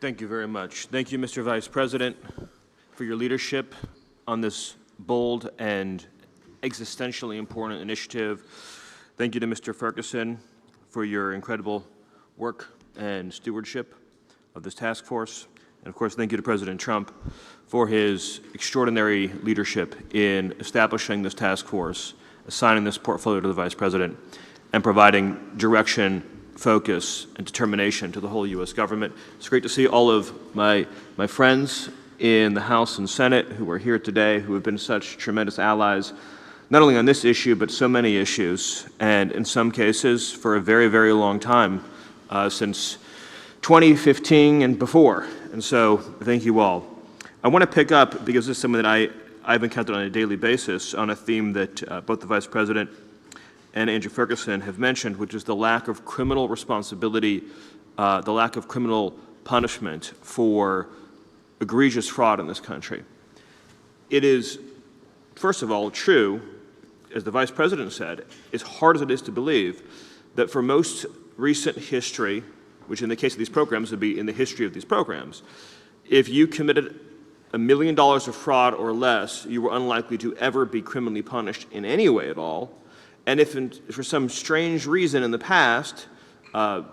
Thank you very much. Thank you, Mr. Vice President, for your leadership on this bold and existentially important initiative. Thank you to Mr. Ferguson for your incredible work and stewardship of this task force. And of course, thank you to President Trump for his extraordinary leadership in establishing this task force, assigning this portfolio to the Vice President, and providing direction, focus, and determination to the whole U.S. government. It's great to see all of my friends in the House and Senate who are here today, who have been such tremendous allies, not only on this issue, but so many issues, and in some cases for a very, very long time, since 2015 and before. And so, thank you all. I want to pick up, because this is something that I've encountered on a daily basis, on a theme that both the Vice President and Andrew Ferguson have mentioned, which is the lack of criminal responsibility, the lack of criminal punishment for egregious fraud in this country. It is, first of all, true, as the Vice President said, as hard as it is to believe, that for most recent history, which in the case of these programs would be in the history of these programs, if you committed $1 million of fraud or less, you were unlikely to ever be criminally punished in any way at all. And if for some strange reason in the past, a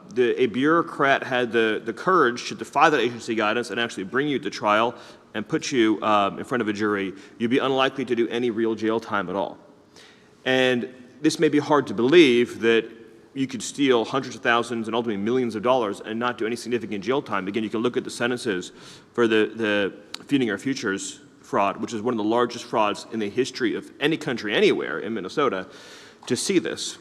bureaucrat had the courage to defy that agency guidance and actually bring you to trial and put you in front of a jury, you'd be unlikely to do any real jail time at all. And this may be hard to believe, that you could steal hundreds of thousands and ultimately millions of dollars and not do any significant jail time. Again, you can look at the sentences for the Feeding Our Futures fraud, which is one of the largest frauds in the history of any country anywhere in Minnesota, to see this.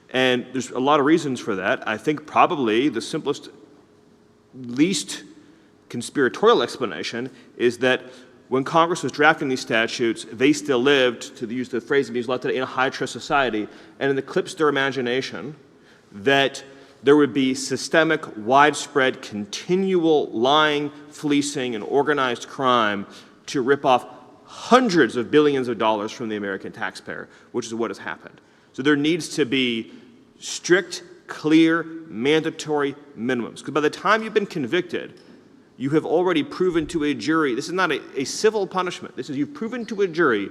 And there's a lot of reasons for that. I think probably the simplest, least conspiratorial explanation is that when Congress was drafting these statutes, they still lived, to use the phrase that used a lot today, in a high-trust society, and it eclipsed their imagination that there would be systemic, widespread, continual lying, fleecing, and organized crime to rip off hundreds of billions of dollars from the American taxpayer, which is what has happened. So there needs to be strict, clear, mandatory minimums. Because by the time you've been convicted, you have already proven to a jury, this is not a civil punishment, this is you've proven to a jury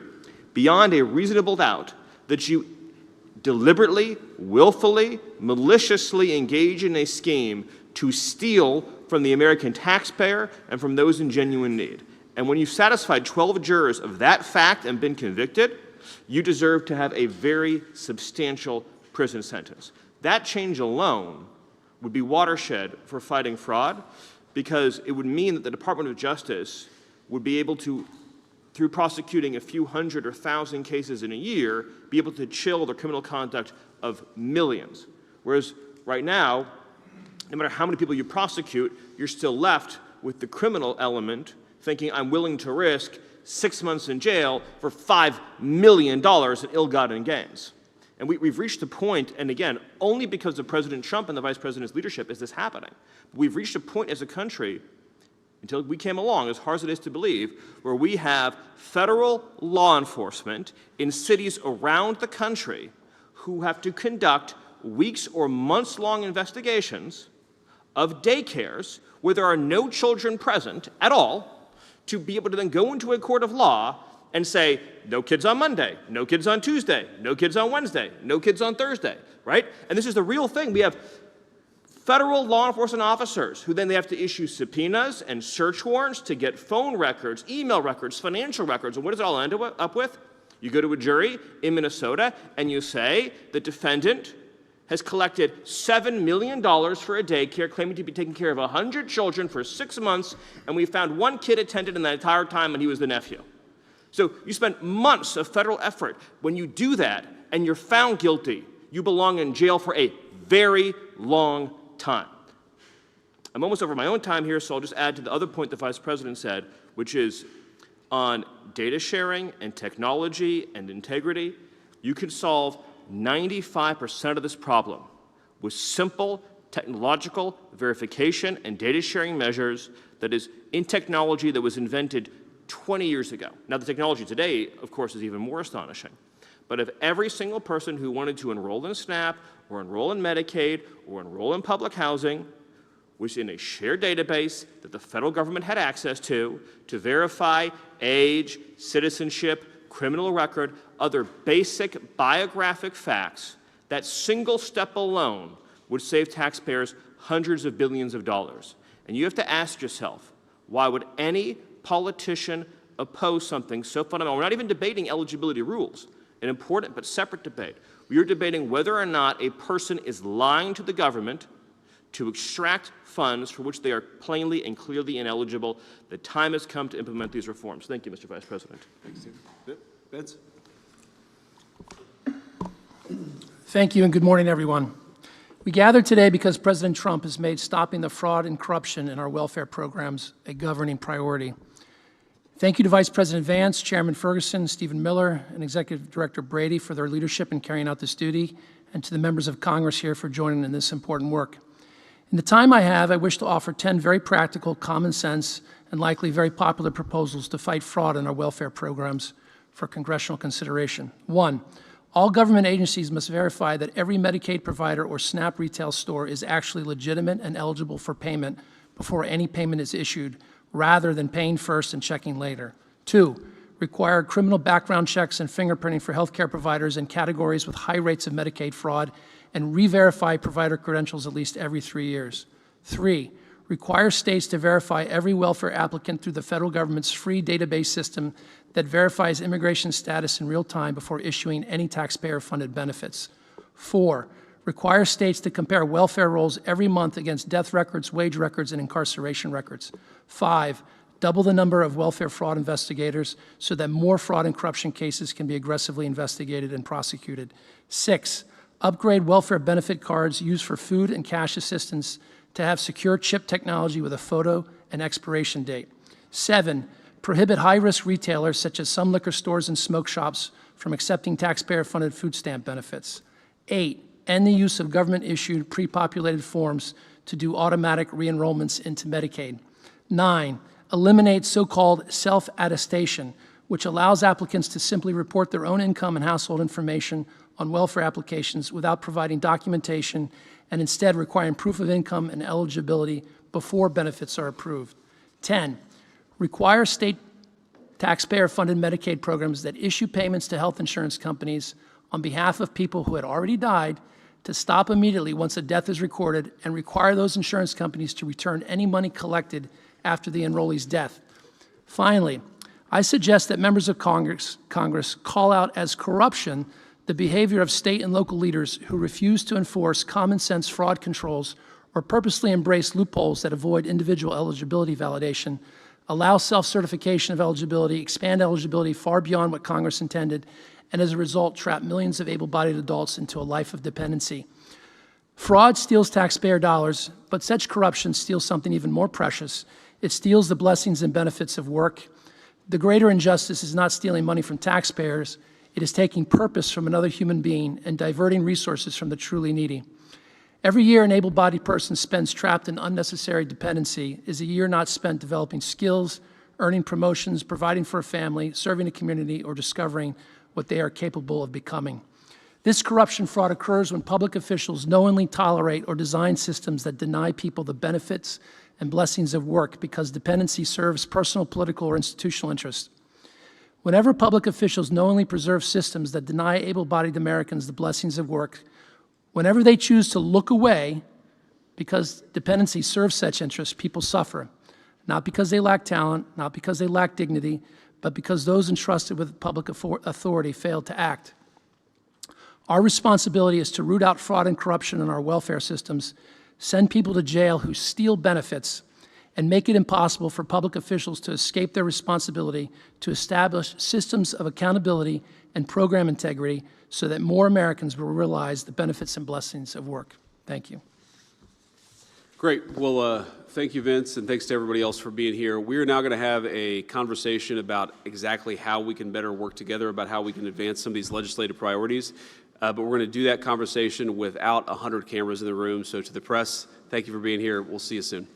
beyond a reasonable doubt that you deliberately, willfully, maliciously engage in a scheme to steal from the American taxpayer and from those in genuine need. And when you've satisfied 12 jurors of that fact and been convicted, you deserve to have a very substantial prison sentence. That change alone would be watershed for fighting fraud, because it would mean that the Department of Justice would be able to, through prosecuting a few hundred or thousand cases in a year, be able to chill the criminal conduct of millions. Whereas right now, no matter how many people you prosecute, you're still left with the criminal element thinking, I'm willing to risk 6 months in jail for $5 million in ill-gotten gains. And we've reached a point, and again, only because of President Trump and the Vice President's leadership is this happening. We've reached a point as a country, until we came along, as hard as it is to believe, where we have federal law enforcement in cities around the country who have to conduct weeks or months-long investigations of daycares where there are no children present at all, to be able to then go into a court of law and say, no kids on Monday, no kids on Tuesday, no kids on Wednesday, no kids on Thursday, right? And this is the real thing. We have federal law enforcement officers who then they have to issue subpoenas and search warrants to get phone records, email records, financial records. And what does it all end up with? You go to a jury in Minnesota and you say the defendant has collected $7 million for a daycare, claiming to be taking care of 100 children for 6 months, and we found one kid attended in that entire time, and he was the nephew. So you spent months of federal effort. When you do that and you're found guilty, you belong in jail for a very long time. I'm almost over my own time here, so I'll just add to the other point the Vice President said, which is on data sharing and technology and integrity, you can solve 95% of this problem with simple technological verification and data sharing measures that is in technology that was invented 20 years ago. Now, the technology today, of course, is even more astonishing. But if every single person who wanted to enroll in SNAP or enroll in Medicaid or enroll in public housing was in a shared database that the federal government had access to verify age, citizenship, criminal record, other basic biographic facts. That single step alone would save taxpayers hundreds of billions of dollars. And you have to ask yourself, why would any politician oppose something so fundamental? We're not even debating eligibility rules, an important but separate debate. We are debating whether or not a person is lying to the government to extract funds for which they are plainly and clearly ineligible. The time has come to implement these reforms. Thank you, Mr. Vice President. Thanks, Steve. Vince? Thank you, and good morning, everyone. We gather today because President Trump has made stopping the fraud and corruption in our welfare programs a governing priority. Thank you to Vice President Vance, Chairman Ferguson, Stephen Miller, and Executive Director Brady for their leadership in carrying out this duty, and to the members of Congress here for joining in this important work. In the time I have, I wish to offer 10 very practical, common sense, and likely very popular proposals to fight fraud in our welfare programs for congressional consideration. 1, all government agencies must verify that every Medicaid provider or SNAP retail store is actually legitimate and eligible for payment before any payment is issued, rather than paying first and checking later. 2, require criminal background checks and fingerprinting for healthcare providers in categories with high rates of Medicaid fraud, and re-verify provider credentials at least every 3 years. 3, require states to verify every welfare applicant through the federal government's free database system that verifies immigration status in real time before issuing any taxpayer-funded benefits. 4, require states to compare welfare rolls every month against death records, wage records, and incarceration records. 5, double the number of welfare fraud investigators so that more fraud and corruption cases can be aggressively investigated and prosecuted. 6, upgrade welfare benefit cards used for food and cash assistance to have secure chip technology with a photo and expiration date. 7, prohibit high-risk retailers such as some liquor stores and smoke shops from accepting taxpayer-funded food stamp benefits. 8, end the use of government-issued pre-populated forms to do automatic re-enrollments into Medicaid. 9, eliminate so-called self-attestation, which allows applicants to simply report their own income and household information on welfare applications without providing documentation, and instead requiring proof of income and eligibility before benefits are approved. 10, require state taxpayer-funded Medicaid programs that issue payments to health insurance companies on behalf of people who had already died to stop immediately once a death is recorded, and require those insurance companies to return any money collected after the enrollee's death. Finally, I suggest that members of Congress call out as corruption the behavior of state and local leaders who refuse to enforce common sense fraud controls or purposely embrace loopholes that avoid individual eligibility validation, allow self-certification of eligibility, expand eligibility far beyond what Congress intended, and as a result trap millions of able-bodied adults into a life of dependency. Fraud steals taxpayer dollars, but such corruption steals something even more precious. It steals the blessings and benefits of work. The greater injustice is not stealing money from taxpayers. It is taking purpose from another human being and diverting resources from the truly needy. Every year an able-bodied person spends trapped in unnecessary dependency is a year not spent developing skills, earning promotions, providing for a family, serving a community, or discovering what they are capable of becoming. This corruption fraud occurs when public officials knowingly tolerate or design systems that deny people the benefits and blessings of work because dependency serves personal, political, or institutional interests. Whenever public officials knowingly preserve systems that deny able-bodied Americans the blessings of work, whenever they choose to look away because dependency serves such interests, people suffer, not because they lack talent, not because they lack dignity, but because those entrusted with public authority failed to act. Our responsibility is to root out fraud and corruption in our welfare systems, send people to jail who steal benefits, and make it impossible for public officials to escape their responsibility to establish systems of accountability and program integrity so that more Americans will realize the benefits and blessings of work. Thank you. Great. Well, thank you, Vince, and thanks to everybody else for being here. We are now going to have a conversation about exactly how we can better work together, about how we can advance some of these legislative priorities. But we're going to do that conversation without 100 cameras in the room. So to the press, thank you for being here. We'll see you soon.